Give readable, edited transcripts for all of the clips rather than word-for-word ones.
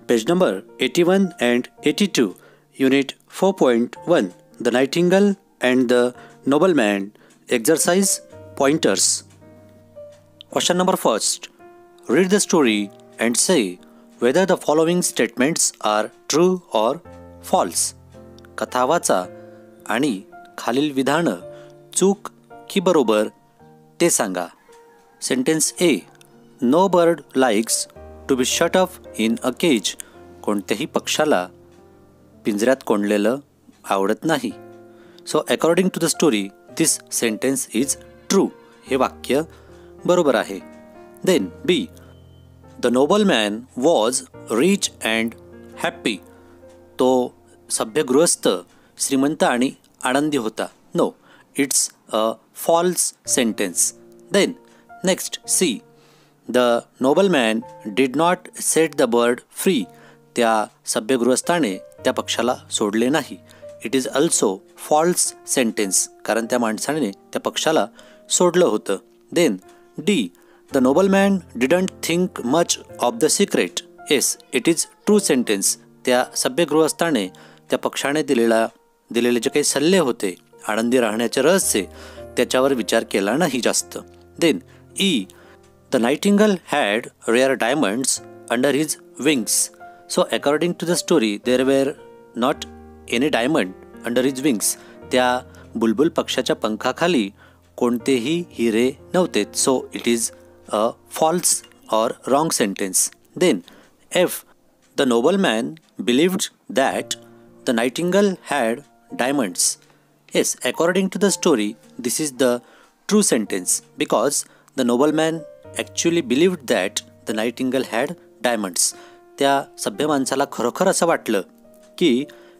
Page number 81 and 82, Unit 4.1, The Nightingale and the Nobleman, Exercise Pointers. Question number first. Read the story and say whether the following statements are true or false. कथा वाचा आणि खालील विधान चूक की बरोबर ते सांगा. Sentence A. No bird likes to be shut up in a cage. कोणत्याही पक्षाला पिंजऱ्यात कोंडलेलं आवडत नाही. So according to the story this sentence is true. हे वाक्य बरोबर आहे. Then B. The noble man was rich and happy. तो सभ्य गृहस्थ श्रीमंत आणि आनंदी होता. No, it's a false sentence. Then next C. The nobleman did not set the bird free. त्या सभ्यगृहस्थाने त्या पक्षाला सोडले नाही. It is also false sentence, कारण त्या माणसाने त्या पक्षाला सोडलं होतं. Then D. The nobleman didn't think much of the secret. Yes, it is true sentence. त्या सभ्यगृहस्थाने त्या पक्षाने दिलेले जे काही सल्ले होते आनंदी राहण्याचे रहस्य, त्याच्यावर विचार केला नाही जास्त. Then E. The nightingale had rare diamonds under his wings. So according to the story there were not any diamond under his wings. त्या बुलबुल पक्षाच्या पंखाखाली कोणतेही हिरे नव्हते. So it is a false or wrong sentence. Then F. The nobleman believed that the nightingale had diamonds. Yes, according to the story, this is the true sentence because the nobleman actually believed that the nightingale had diamonds. त्या सभ्य माणसाला खरोखर असं वाटलं की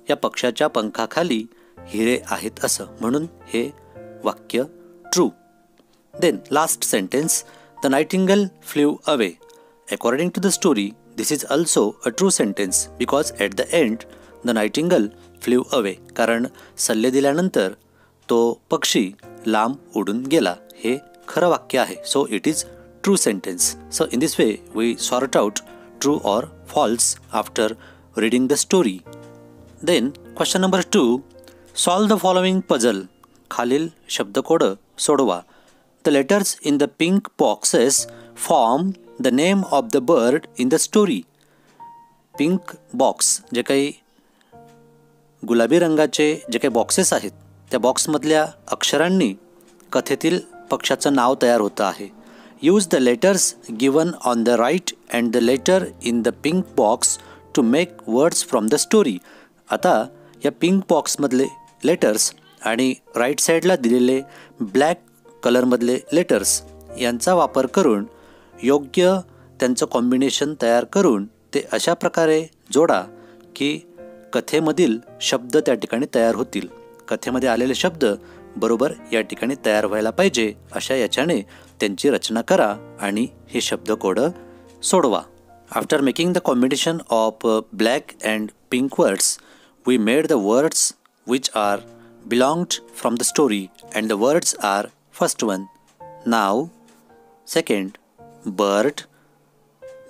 या पक्षाच्या पंखाखाली हिरे आहेत असं, म्हणून हे वाक्य true. Then last sentence. The nightingale flew away. According to the story, this is also a true sentence because at the end the nightingale flew away. कारण सल्ले दिल्यानंतर तो पक्षी लांब उडून गेला. हे खरं वाक्य आहे. So it is true sentence. So in this way we sort out true or false after reading the story. Then question number 2. Solve the following puzzle. खालील शब्दकोड सोडवा. The letters in the pink boxes form the name of the bird in the story. Pink box, जे काही गुलाबी रंगाचे जे काही boxes आहेत, त्या बॉक्समधल्या अक्षरांनी कथेतील पक्षाचं नाव तयार होतं आहे. Use the letters given on the right and the letter in the pink box to make words from the story. आता या पिंक बॉक्समधले लेटर्स आणि राईट साईडला दिलेले ब्लॅक कलरमधले लेटर्स यांचा वापर करून योग्य त्यांचं कॉम्बिनेशन तयार करून ते अशा प्रकारे जोडा की कथेमधील शब्द त्या ठिकाणी तयार होतील. कथेमध्ये आलेले शब्द बरोबर या ठिकाणी तयार व्हायला पाहिजे अशा याच्याने त्यांची रचना करा आणि हे शब्दकोड सोडवा. After making the combination of black and pink words we made the words which are belonged from the story and the words are first one नाव, second bird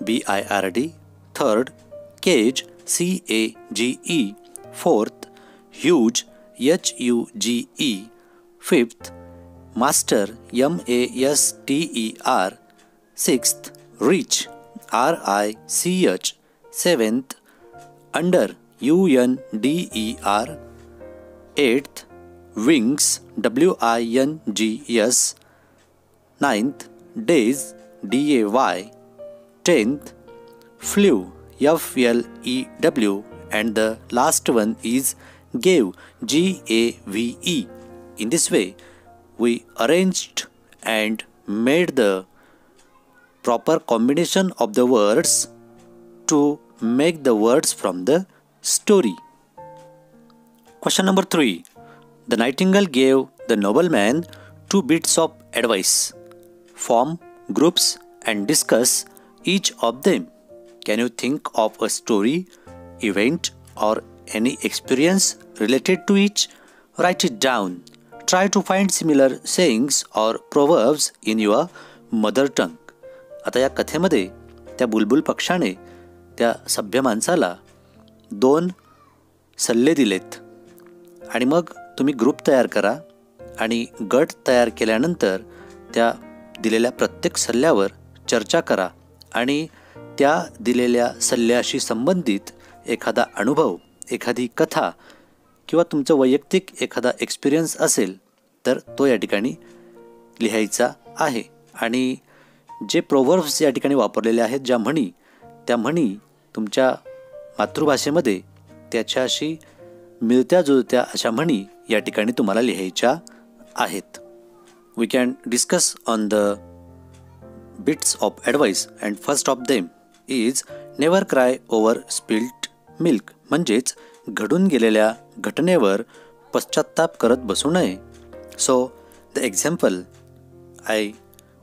BIRD, third cage CAGE, fourth huge HUGE, fifth master MASTER, sixth rich RICH, seventh under UNDER, eighth wings WINGS, ninth days DAY, tenth flew FLEW, and the last one is gave GAVE. In this way we arranged and made the proper combination of the words to make the words from the story. Question number 3. The nightingale gave the nobleman 2 bits of advice. Form groups and discuss each of them. Can you think of a story, event, or any experience related to each? Write it down. Try to find similar sayings or proverbs in your mother tongue. आता या कथेमध्ये त्या बुलबुल पक्षाने त्या सभ्य माणसाला 2 सल्ले दिलेत आणि मग तुम्ही ग्रुप तयार करा आणि गट तयार केल्यानंतर त्या दिलेल्या प्रत्येक सल्ल्यावर चर्चा करा आणि त्या दिलेल्या सल्ल्याशी संबंधित एखादा अनुभव, एखादी कथा किंवा तुमचं वैयक्तिक एखादा एक्सपिरियन्स असेल तर तो या ठिकाणी लिहायचा आहे. आणि जे प्रोव्हर्ब्स या ठिकाणी वापरलेले आहेत, ज्या म्हणी, त्या म्हणी तुमच्या मातृभाषेमध्ये त्याच्याशी मिळत्या जुळत्या अशा म्हणी या ठिकाणी तुम्हाला लिहायच्या आहेत. We can discuss on the bits of advice and first of them is never cry over spilt milk. म्हणजेच घडून गेलेल्या घटनेवर पश्चात्ताप करत बसू नये. So the example I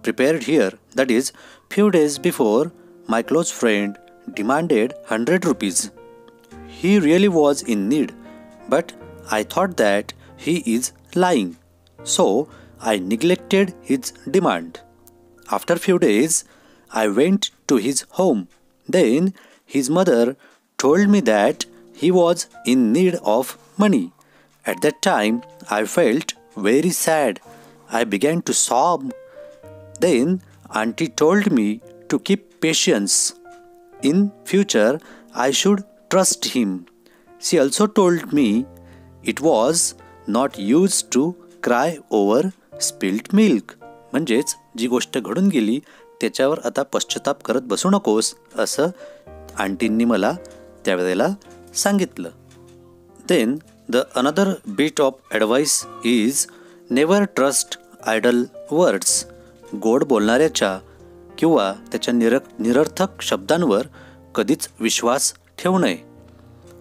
prepared here, that is, few days before my close friend demanded 100 rupees. He really was in need, but I thought that he is lying, so I neglected his demand. After few days, I went to his home. Then his mother told me that he was in need of money. At that time, I felt very sad. I began to sob. Then auntie told me to keep patience. In future, I should trust him. She also told me it was not used to cry over spilt milk. म्हणजेच जी गोष्ट घडून गेली त्याच्यावर आता पश्चाताप करत बसू नकोस असं आंटींनी मला त्यावेळेला सांगितलं. Then the another bit of advice is never trust idle words. गोड बोलणाऱ्याच्या किंवा त्याच्या निरर्थक शब्दांवर कधीच विश्वास ठेवू नये.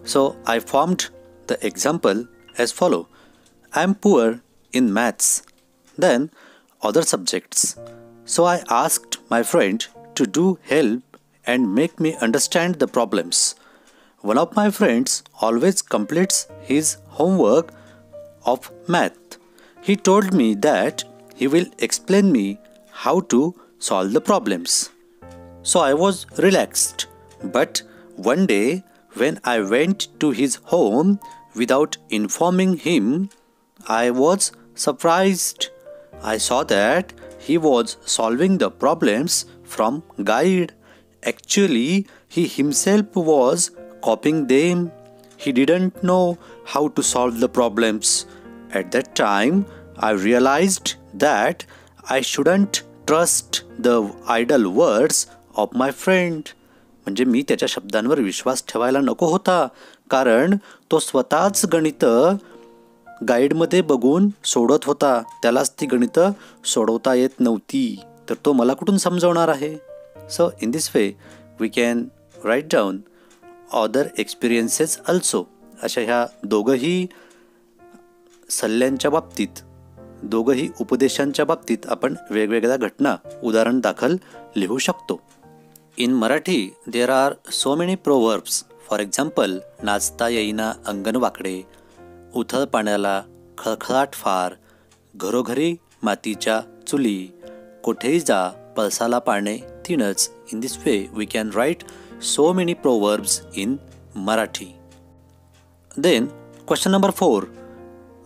So I formed the example as follow. I am poor in maths, then other subjects. So I asked my friend to do help and make me understand the problems. One of my friends always completes his homework of math. He told me that he will explain me how to solve the problems. So I was relaxed. But one day when I went to his home without informing him, I was surprised. I saw that he was solving the problems from guide. Actually, he himself was copying them. He didn't know how to solve the problems. At that time, I realized that I shouldn't trust the idle words of my friend. म्हणजे मी त्याच्या शब्दांवर विश्वास ठेवायला नको होता, कारण तो स्वतःच गणितं गाईडमध्ये बघून सोडत होता. त्यालाच ती गणितं सोडवता येत नव्हती, तर तो मला कुठून समजवणार आहे. So in this way we can write down other experiences also. अशा ह्या दोघंही सल्ल्यांच्या बाबतीत, दोघंही उपदेशांच्या बाबतीत आपण वेगवेगळ्या घटना उदाहरण दाखल लिहू शकतो. In Marathi there are so many proverbs. For example, नाचता येईना अंगण वाकडे, उथळ पाण्याला खळखळाट फार, घरोघरी मातीच्या चुली, कोठेही जा पळसाला पाणे तीनच. In this way we can write so many proverbs in Marathi. Then question number 4.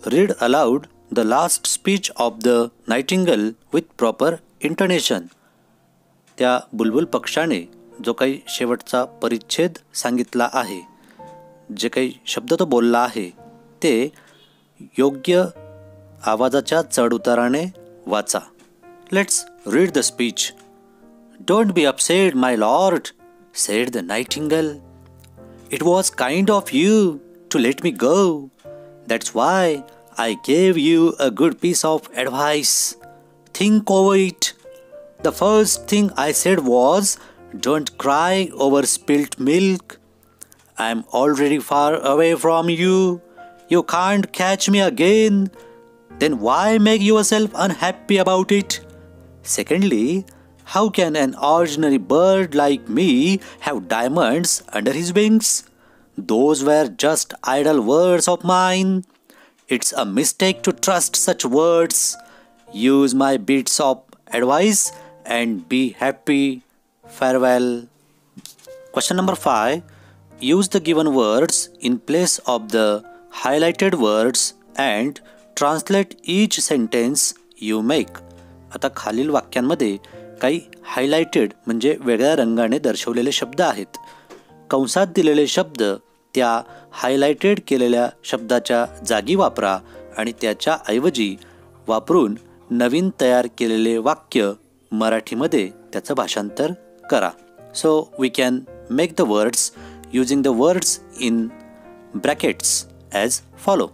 Read aloud the last speech of the nightingale with proper intonation. त्या बुलबुल पक्षाने जो काही शेवटचा परिच्छेद सांगितला आहे, जे काही शब्द तो बोलला आहे, ते योग्य आवाजाच्या चढउताराने वाचा. Let's read the speech. Don't be upset, my lord, said the nightingale. It was kind of you to let me go. That's why I gave you a good piece of advice. Think over it. The first thing I said was, don't cry over spilt milk. I am already far away from you. You can't catch me again. Then why make yourself unhappy about it? Secondly, how can an ordinary bird like me have diamonds under his wings? Those were just idle words of mine. It's a mistake to trust such words. Use my bits of advice and be happy. Farewell. Question number 5. Use the given words in place of the highlighted words and translate each sentence you make. आता खालील वाक्यांमध्ये काही highlighted म्हणजे वेगळ्या रंगाने दर्शवलेले शब्द आहेत. कंसात दिलेले शब्द त्या हायलाइटेड केलेल्या शब्दाच्या जागी वापरा आणि त्याच्या ऐवजी वापरून नवीन तयार केलेले वाक्य मराठीमध्ये त्याचं भाषांतर करा. So we can make the words using the words in brackets as follow.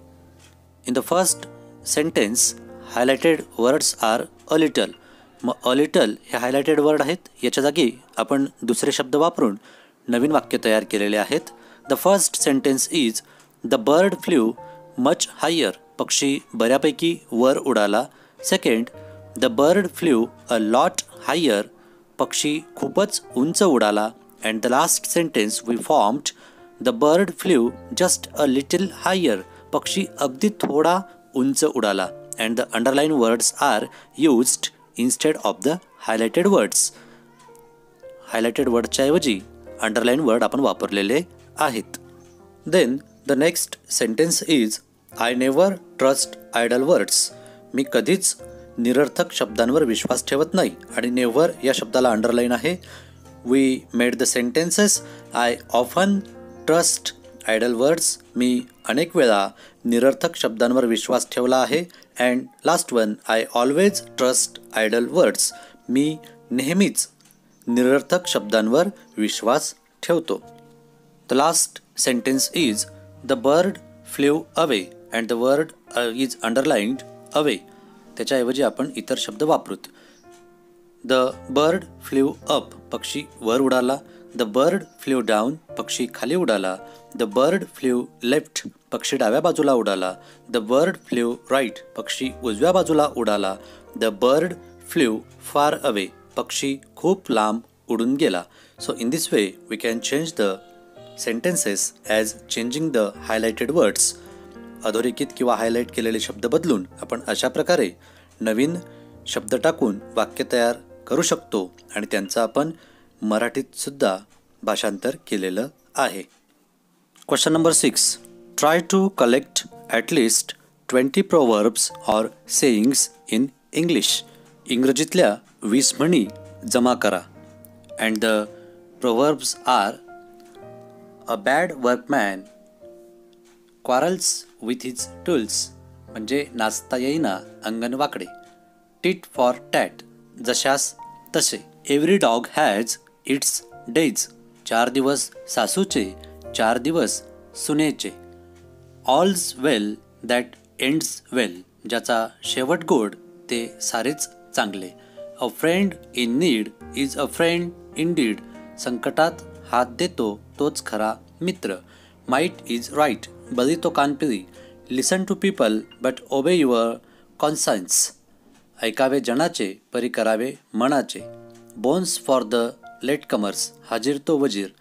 In the first sentence, highlighted words are a little. मग a little हे हायलाइटेड वर्ड आहेत. याच्या जागी आपण दुसरे शब्द वापरून नवीन वाक्य तयार केलेले आहेत. The first sentence is the bird flew much higher. पक्षी बऱ्यापैकी वर उडाला. Second, the bird flew a lot higher. पक्षी खूपच उंच उडाला. And the last sentence we formed, the bird flew just a little higher. पक्षी अगदी थोडा उंच उडाला. And the underlined words are used instead of the highlighted words. Highlighted वर्डच्या ऐवजी अंडरलाईन वर्ड आपण वापरलेले आहेत. Then the next sentence is I never trust idle words. मी कधीच निरर्थक शब्दांवर विश्वास ठेवत नाही आणि नेव्हर या शब्दाला अंडरलाईन आहे. We made the sentences I often trust idle words. मी अनेक वेळा निरर्थक शब्दांवर विश्वास ठेवला आहे. And last one, I always trust idle words. मी नेहमीच निरर्थक शब्दांवर विश्वास ठेवतो. The last sentence is the bird flew away and the word is underlined away. त्याच्याऐवजी आपण इतर शब्द वापरूत. द बर्ड फ्ल्यू अप, पक्षी वर उडाला. द बर्ड फ्ल्यू डाऊन, पक्षी खाली उडाला. द बर्ड फ्ल्यू लेफ्ट, पक्षी डाव्या बाजूला उडाला. द बर्ड फ्ल्यू राईट, पक्षी उजव्या बाजूला उडाला. The bird flew far away, पक्षी खूप लांब उडून गेला. So in this way we can change the sentences as changing the highlighted words. अधोरेखित किंवा हायलाइट केलेले शब्द बदलून आपण अशा प्रकारे नवीन शब्द टाकून वाक्य तयार करू शकतो आणि त्यांचं आपण मराठीत सुद्धा भाषांतर केलेलं आहे. Question number 6. Try to collect at least 20 proverbs or sayings in English. इंग्रजीतल्या 20 म्हणी जमा करा. And the proverbs are a bad workman quarrels with his tools, म्हणजे नाचता येईना अंगण वाकडे. टिट फॉर टॅट, जशास तसे. Every dog has its days, 4 दिवस सासूचे 4 दिवस सुनेचे. ऑल्स वेल दॅट एंड्स वेल, ज्याचा शेवट गोड ते सारेच चांगले. अ friend in need is a friend in deed, संकटात हात देतो तोच खरा मित्र. माइट इज राईट, बली तो कानपिरी. Listen to people but obey your conscience, ऐकावे जनाचे परी करावे मनाचे. Bones for the late comers, हाजीर तो वजीर.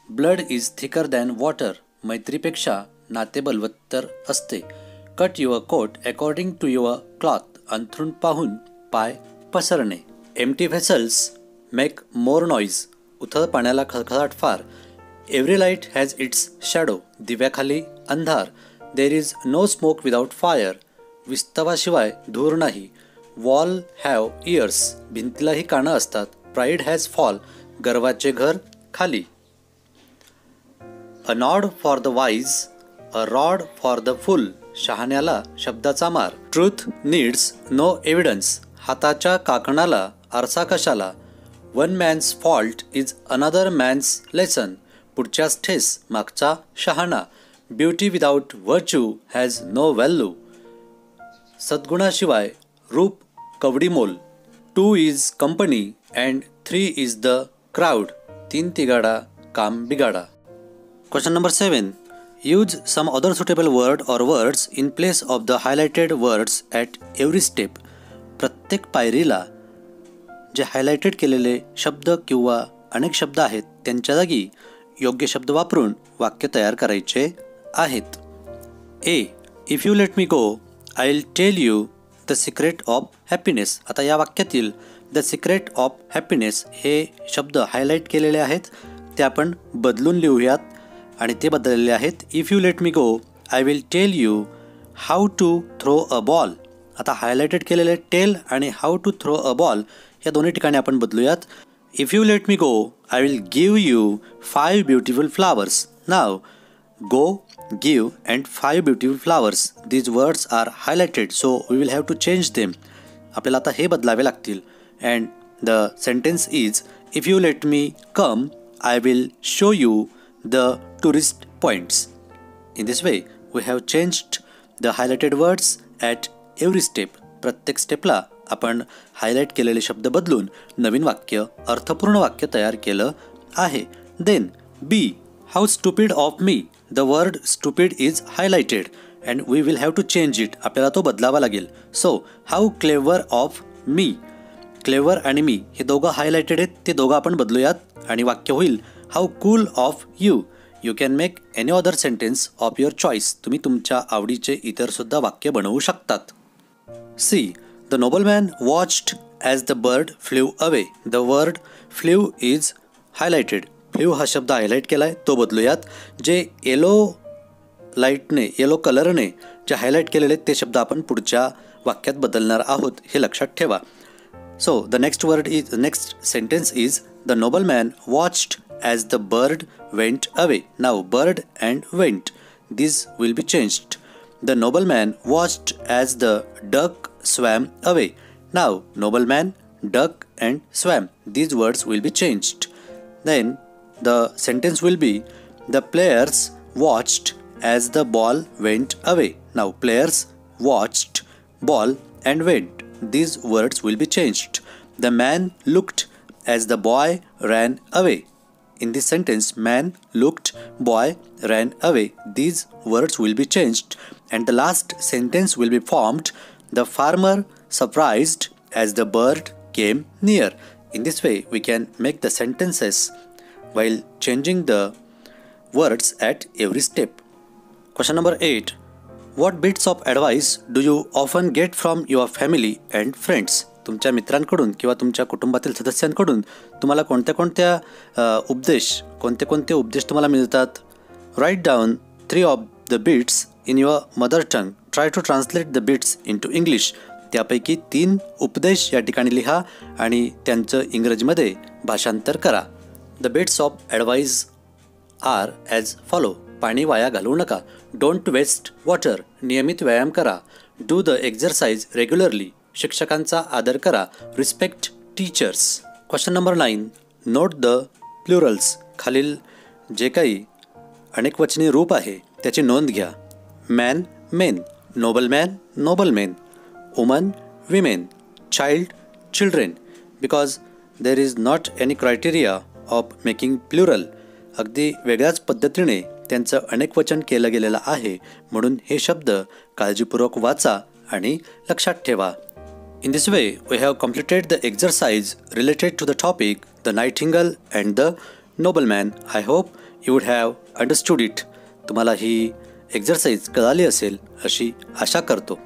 Blood is thicker than water, मैत्रीपेक्षा नाते बलवत्तर असते. Cut your coat according to your cloth, अंथरूण पाहून पाय पसरणे. Empty vessels make more noise, उथळ पाण्याला खळखळाट फार. Every light has its shadow, दिव्याखाली अंधार. There is no smoke without fire, विस्तवाशिवाय धूर नाही. वॉल हॅव इयर्स, भिंतीलाही कानं असतात. प्राईड हॅज फॉल, गर्वाचे घर खाली. A nod for the wise, a rod for the fool, शहाण्याला शब्दाचा मार. ट्रूथ नीड्स नो एव्हिडन्स, हाताच्या काकणाला आरसा कशाला. One man's fault is another man's lesson, पुढच्यास ठेस मागचा शहाणा. Beauty without virtue has no value, सद्गुणाशिवाय रूप कवडी मोल. 2 is company and 3 is the crowd, 3 तिगाडा काम बिगाडा. Question number 7. Use some other suitable word or words in place of the highlighted words at every step. प्रत्येक पायरीला जे हायलाइटेड केलेले शब्द किंवा अनेक शब्द आहेत त्यांच्या जागी योग्य शब्द वापरून वाक्य तयार करायचे आहेत. A. If you let me go I will tell you the secret of happiness. आता या वाक्यातील द सिक्रेट ऑफ हॅपीनेस हे शब्द हायलाइट केलेले आहेत. ते आपण बदलून लिहूयात आणि ते बदललेले आहेत. If you let me go I will tell you how to throw a ball. आता हायलायटेड केलेले टेल आणि how to throw a ball या दोन्ही ठिकाणी आपण बदलूयात. If you let me go I will give you 5 beautiful flowers. नाव go, give and 5 beautiful flowers. These words are highlighted, so we will have to change them. आपल्याला आता हे बदलावे लागतील. And the sentence is, if you let me come, I will show you the tourist points. In this way, we have changed the highlighted words at every step. प्रत्येक स्टेपला आपण highlight केलेले शब्द बदलून नवीन वाक्य, अर्थपूर्ण वाक्य तयार केलं आहे. Then B, how stupid of me. The word stupid is highlighted and we will have to change it. आपल्याला तो बदलावा लागेल. So, how clever of me. Clever आणि me हे दोघं हायलाइटेड आहेत, ते दोघं आपण बदलूयात आणि वाक्य होईल how cool of you. You can make any other sentence of your choice. तुम्ही तुमच्या आवडीचे इतर सुद्धा वाक्य बनवू शकतात. C. The nobleman watched as the bird flew away. The word flew is highlighted. Flew हा शब्द हायलाईट केला आहे, तो बदलूयात. जे येलो कलरने जे हायलाईट केलेले आहेत ते शब्द आपण पुढच्या वाक्यात बदलणार आहोत, हे लक्षात ठेवा. So the next sentence is the nobleman watched as the bird went away. नाव bird and went this will be changed. The nobleman watched as the duck swam away. नाव nobleman, duck and swam these words will be changed. Then the sentence will be the players watched as the ball went away. Now players watched ball and went. These words will be changed. The man looked as the boy ran away. In this sentence, man looked, boy ran away. These words will be changed. And the last sentence will be formed. The farmer surprised as the bird came near. In this way, we can make the sentences while changing the words at every step. Question number 8. What bits of advice do you often get from your family and friends? तुमच्या मित्रांकडून किंवा तुमच्या कुटुंबातील सदस्यांकडून तुम्हाला कोणते उपदेश तुम्हाला मिळतात? Write down 3 of the bits in your mother tongue. Try to translate the bits into English. त्यापैकी 3 उपदेश या ठिकाणी लिहा आणि त्यांचं इंग्रजीमध्ये भाषांतर करा. The bits of advice are as follow. पाणी वाया घालवू नका. Don't waste water. नियमित व्यायाम करा. Do the exercise regularly. शिक्षकांचा आदर करा. Respect teachers. Question number 9. Note the plurals. खालील जे काही अनेकवचनी रूप आहे त्याची नोंद घ्या. Man, men. Nobleman, noblemen. Woman, women. Child, children. Because there is not any criteria of making plural. अगदी वेगळ्याच पद्धतीने त्यांचं अनेकवचन केलं गेलेलं आहे, म्हणून हे शब्द काळजीपूर्वक वाचा आणि लक्षात ठेवा. In this way we have completed the exercise related to the topic the nightingale and the nobleman. I hope you would have understood it. तुम्हाला ही एक्झरसाइज कळाली असेल अशी आशा करतो.